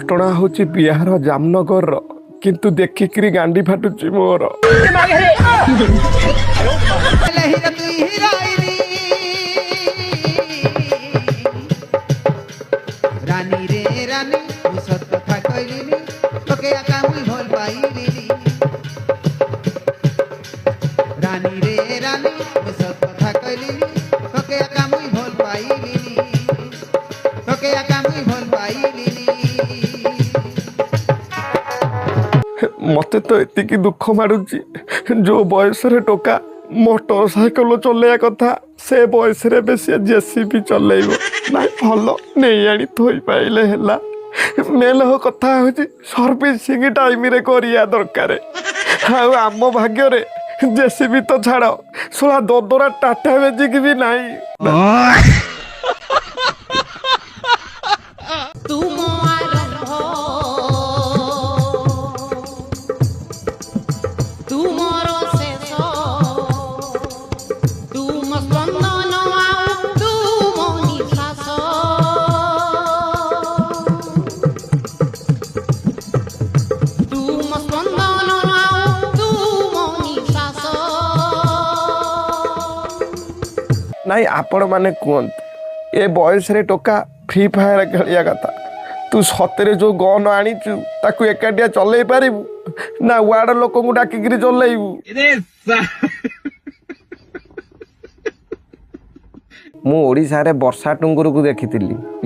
घटना हूँ बिहार जामनगर किंतु देखिकी गांडी फाटुची मोर। रानी रे रानी सत कथा कहलिनी तोके आका मुई भल पाइलिनी। रानी रे रानी सत कथा कहलिनी तोके आका मुई भल पाइलिनी। तोके आका मुई भल पाइलिनी। मते तो एतिकी दुख मारुची जो बयस रे टोका मोटरसाइकल चलैया कथा से बयस रे बेसी जेसीबी चलैब ना भल नहीं आनी थोई पाइले हैला। मेल हो कथा हूँ सर्विसिंग टाइम रे करिया दरकार। हाँ आम भाग्य रे जेसीबी तो छाड़ सोला ददरा टाटा मेजिक भी नहीं। नाई आपण माने कहते ए बयस रे टोका फ्री फायर खेलिया कथा तू सतरे जो गन आनीचु ताकू एकाटिया चलई पारिबु ना वार्ड लोक को डाकिकी चलैबु। मु ओडिशा रे वर्षा टुंगुर को देखी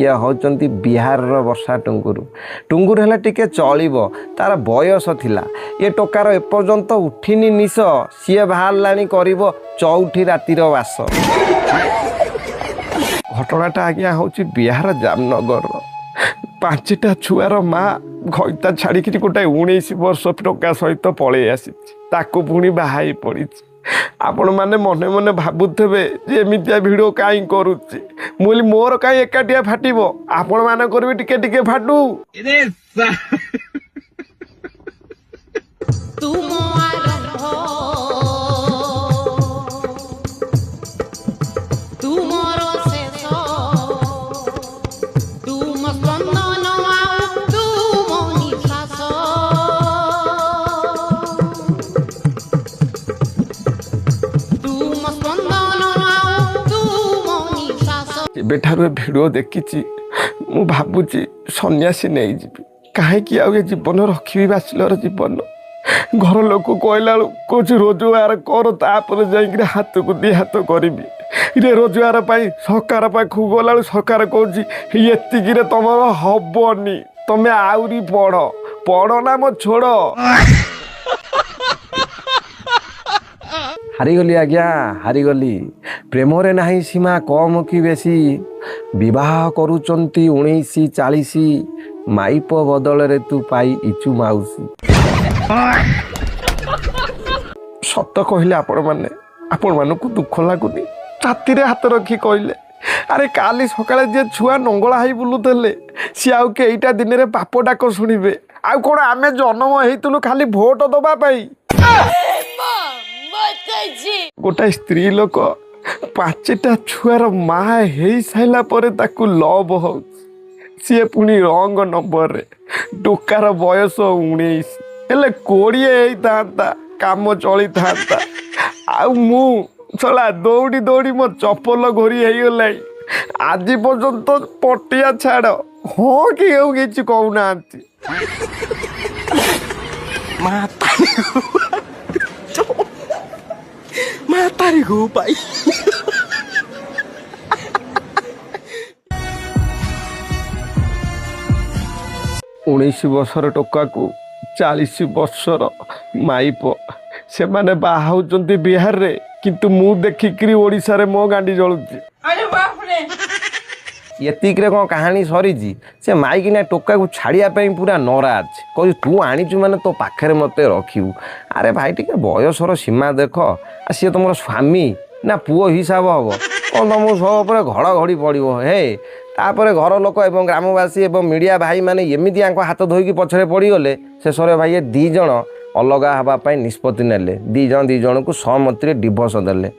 ये होचंती बिहार रो वर्षा टुंगुर। टुंगुर हेला टिके चलिबो तार बयस थिला ये टोकार एपर्यंत उठिनी निश सीए बाहर लानी करिबो चौठी रातिर वास। घटनाटा आज्ञा हूँ बिहार जामनगर पांचटा छुआर माँ घईता छाड़ी गोटे 19 वर्ष टोका सहित पलि आसी ताको पुणी बाहाई पड़ी। आपण मैंने मने मने भावुथे एमतिया भिड कहीं करुच्ची मुझे मोर कहीं एकाटिया फाटब आपण मान भी टिके टिके फाटू। बेठार भिडियो देखी मु भावुची सन्यासी नहीं जीवी कहीं आउ जीवन रखी बैचलर जीवन। घर लोक कहला कौच रोजगार कर तापर जा हाथ को दी हाथ करी रे रोजगार सरकार पाखु गला सरकार कौच ये तुम हबनी तमें आउरी पढ़ पढ़ ना मो छोड़। हारीगली आज्ञा हारीगली प्रेम रे नाही सीमा कम कि बेसी विवाह करुचंती 1940 माइप बदल रे तू पाई इचु माउसी। सत कहले आपण मानकु दुख लागुनी छाती रे हाथ रखी कहले अरे काली सकाळे जे छुआ नंगला हाई बुलुथले सी आउ के एटा दिन रे पाप डाक सुनिबे आ कोन आमे जन्म हेतुलु खाली भोट दबा पाई। गोटे स्त्री लोक 5टा छुआर माँ हो सारा पर लव हो सी पुणी रंग नंबर रे टोकार बयस 19 हेले 20 होता काम चली था मु चला दौड़ी दौड़ी मो चपल घोरी हो गला आज पर्यंत पटिया छाड़ हाँ कि किसी कहूना तारी को पाई। 19 वर्षर टोका को 40 वर्षर माइप से माने बाहाउचंती बिहार रे किंतु मु देखिकी ओडिशा रे मो गांडी जलुची। एतिक कौन कहानी सरी से माइकिना टोका को छाड़िया पूरा नाराज कह तू आनीचु माने तो पाखे मत रखिबू। अरे भाई टिके बयसर सीमा देख सी तुम स्वामी ना पुओ हिसाब हम कौन तुम सब घड़घड़ी पड़ो हे तापर घर लोक एवं ग्रामवासी एवं मीडिया भाई माने एमती हाथ धोईकी पछरे पड़गले शेष भाई 2 जन अलग हाँपाई निष्पत्ति नेले 2 जन को सहमति डिवोर्स देले।